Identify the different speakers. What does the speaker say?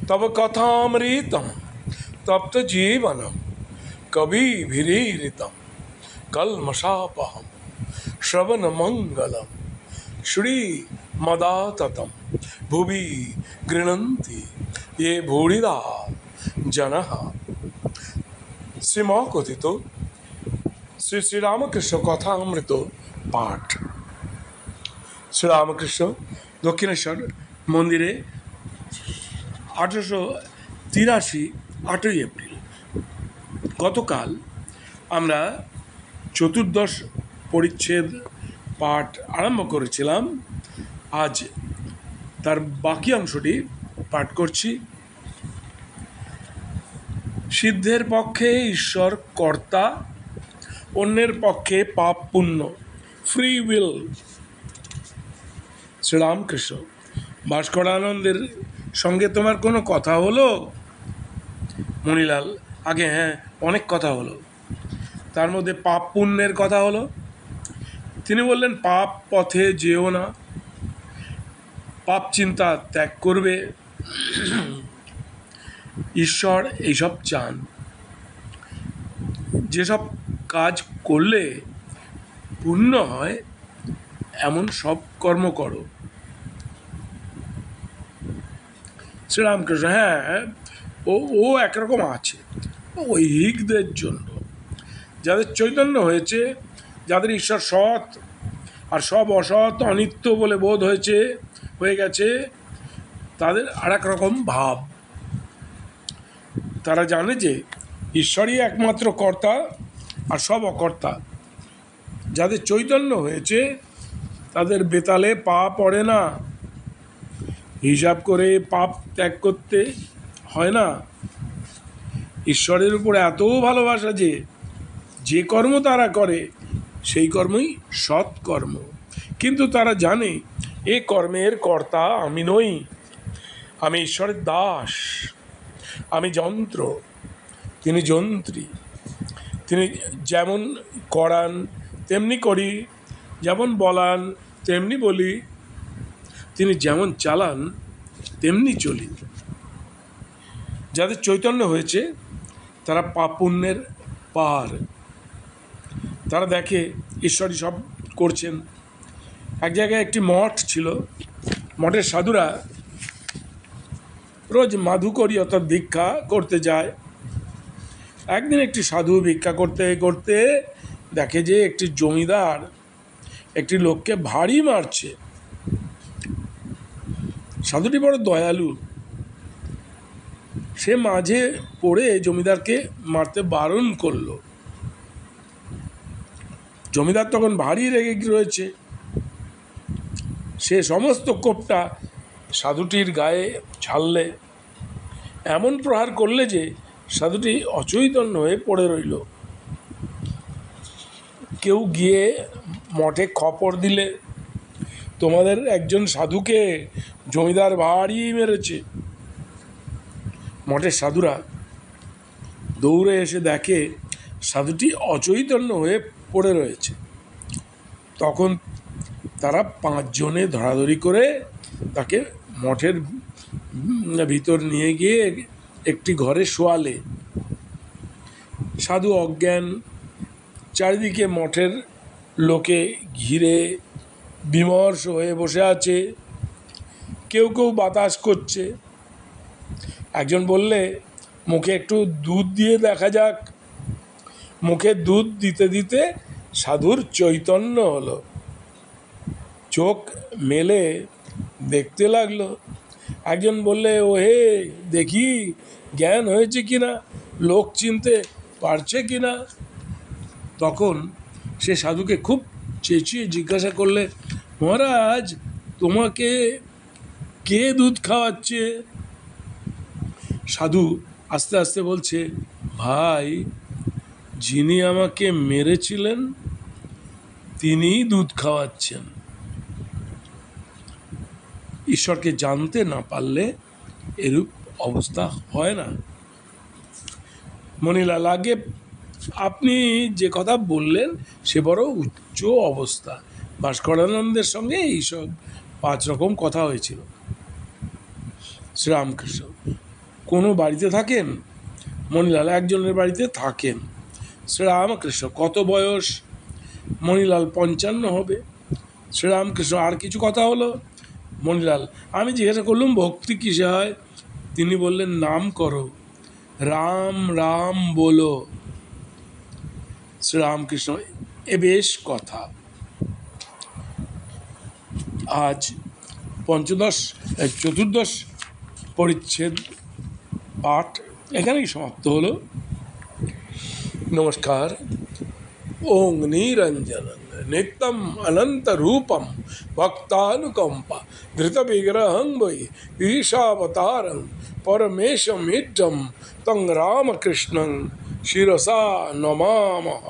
Speaker 1: तब कथामृतम तप्त जीवनम कविभिरीरितम कल्मषापहम श्रवण मंगलम श्री मदाततम भुवि गृह्णन्ति ये भूरिदा जनः। শ্রীমা কথিত শ্রী শ্রীরামকৃষ্ণ কথামৃত পাঠ। শ্রীরামকৃষ্ণ দক্ষিণেশ্বর মন্দিরে 1883 8ই এপ্রিল। গতকাল আমরা চতুর্দশ পরিচ্ছেদ পাঠ আরম্ভ করেছিলাম। আজ তার বাকি অংশটি পাঠ করছি। সিদ্ধের পক্ষে ঈশ্বর কর্তা, অন্যের পক্ষে পাপ পুণ্য, ফ্রি উইল। শ্রীরামকৃষ্ণ, ভাস্করানন্দের সঙ্গে তোমার কোনো কথা হলো? মণিলাল, আগে হ্যাঁ, অনেক কথা হলো। তার মধ্যে পাপ পুণ্যের কথা হলো। তিনি বললেন, পাপ পথে যেও না, পাপ চিন্তা ত্যাগ করবে। ঈশ্বর এইসব চান, যেসব কাজ করলে পুণ্য হয় এমন সব কর্ম করো। শ্রীরামকৃষ্ণ, হ্যাঁ, ও একরকম আছে ঐহিকদের জন্য, যাদের চৈতন্য হয়েছে, যাদের ঈশ্বর সৎ আর সব অসৎ অনিত্য বলে বোধ হয়ে গেছে, তাদের আর এক রকম ভাব। তারা জানে যে ঈশ্বরই একমাত্র কর্তা আর সব অকর্তা। যাদের চৈতন্য হয়েছে তাদের বেতালে পা পড়ে না, হিসাব করে পাপ ত্যাগ করতে হয় না। ঈশ্বরের উপর এত ভালোবাসা যে কর্ম তারা করে সেই কর্মই সৎকর্ম। কিন্তু তারা জানে এ কর্মের কর্তা আমি নই, আমি ঈশ্বরের দাস, আমি যন্ত্র, তিনি যন্ত্রী। তিনি যেমন করান তেমনি করি, যেমন বলান তেমনি বলি, তিনি যেমন চালান তেমনি চলি। যাদের চৈতন্য হয়েছে তারা পাপ পুণ্যের পার। তারা দেখে ঈশ্বরই সব করছেন। এক জায়গায় একটি মঠ ছিল। মঠের সাধুরা রোজ মাধুকরী অর্থাৎ ভিক্ষা করতে যায়। একদিন একটি সাধু ভিক্ষা করতে করতে দেখে যে একটি জমিদার একটি লোককে ভারী মারছে। সাধুটি বড় দয়ালু, সে মাঝে পড়ে জমিদারকে মারতে বারণ করল। জমিদার তখন ভারী রেগে রয়েছে। সে সমস্ত কোপটা সাধুটির গায়ে ঝাললে, এমন প্রহার করলে যে সাধুটি অচৈতন্য হয়ে পড়ে রইল। কেউ গিয়ে মঠে খবর দিলে, তোমাদের একজন সাধুকে জমিদার ভারী মেরেছে। মঠের সাধুরা দৌড়ে এসে দেখে সাধুটি অচৈতন্য হয়ে পড়ে রয়েছে। তখন তারা 5 জনে ধরাধরি করে তাকে মঠের ভিতর নিয়ে গিয়ে একটি ঘরে শোয়ালে। সাধু অজ্ঞান, চারিদিকে মঠের লোকে ঘিরে বিমর্ষ হয়ে বসে আছে। কেউ কেউ বাতাস করছে। একজন বললে, মুখে একটু দুধ দিয়ে দেখা যাক। মুখে দুধ দিতে দিতে সাধুর চৈতন্য হলো। চোখ মেলে দেখতে লাগলো। একজন বললে, ও হে, দেখি জ্ঞান হয়েছে কিনা, লোক চিনতে পারছে কিনা। তখন সে সাধুকে খুব চেঁচিয়ে জিজ্ঞাসা করলে, মহারাজ, তোমাকে কে দুধ খাওয়াচ্ছে? সাধু আস্তে আস্তে বলছে, ভাই, যিনি আমাকে মেরেছিলেন তিনিই দুধ খাওয়াচ্ছেন। ঈশ্বরকে জানতে না পারলে এরূপ অবস্থা হয় না। মণিলাল, আগে আপনি যে কথা বললেন সে বড় উচ্চ অবস্থা। ভাস্করানন্দের সঙ্গে এইসব 5 রকম কথা হয়েছিল। শ্রীরামকৃষ্ণ, কোনো বাড়িতে থাকেন? মণিলাল: একজনের বাড়িতে থাকেন। শ্রীরামকৃষ্ণ: কত বয়স? মণিলাল: 55 হবে। শ্রীরামকৃষ্ণ: আর কিছু কথা হলো? মণিলাল: আমি জিজ্ঞাসা করলুম ভক্তি কিসে হয়? তিনি বললেন, নাম করো, রাম রাম বলো। শ্রীরামকৃষ্ণ: এ বেশ কথা। আজ চতুর্দশ পরিচ্ছেদ পাঠ এখানেই সমাপ্ত হলো। নমস্কার। ওং নিরঞ্জন নিত্যম অনন্ত রূপম ভক্তানুকম্পা ধৃত বিগ্রহং বৈ ঈশাবতারং পরমেশমিড্ডম তং রামকৃষ্ণং শিরসা নমামহ।